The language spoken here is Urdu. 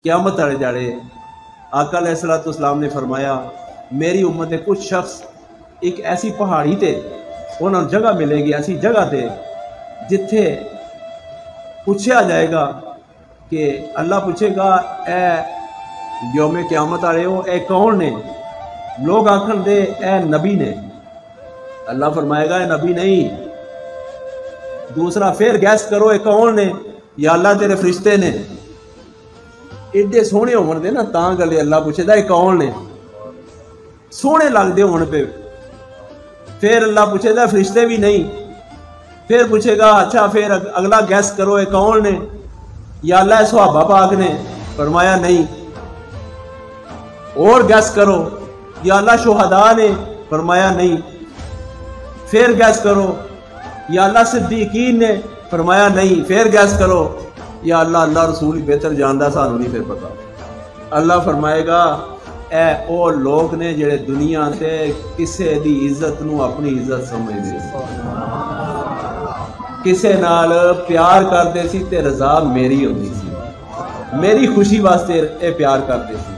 قیامت والے جاڑے آقا علیہ الصلوۃ والسلام نے فرمایا میری امت کے کچھ شخص ایک ایسی پہاڑی تے انہوں نے جگہ ملے گی، ایسی جگہ تے جتھے پوچھا جائے گا کہ اللہ پوچھے گا اے یوم قیامت والے ہو اے کون نے؟ لوگ آکھن دے اے نبی نے۔ اللہ فرمائے گا اے نبی نہیں۔ دوسرا پھر گیس کرو اے کون نے؟ یا اللہ تیرے فرشتے نے۔ ایڈے سونے ہون دے نا تاں گلے اللہ پوچھے دا اے کون نے؟ سونے لگ دے ہون پہ۔ پھر اللہ پوچھے دا فرشتے بھی نہیں۔ پھر پوچھے گا اچھا پھر اگلا گیس کرو اے کون نے؟ یا اللہ صحابہ پاک نے؟ فرمایا نہیں۔ اور گیس کرو یا اللہ شہداء نے؟ فرمایا نہیں۔ پھر گیس کرو یا اللہ صدیقین نے؟ فرمایا نہیں۔ پھر گیس کرو یا اللہ رسول ہی بہتر جاندہ سانو نہیں پھر پتا۔ اللہ فرمائے گا اے او لوگ نے جڑے دنیا تے کسے دی عزت نو اپنی عزت سمجھ دے کسے نال پیار کردے سی تے رضا میری ہوندی سی، میری خوشی واسطے اے پیار کردے سی۔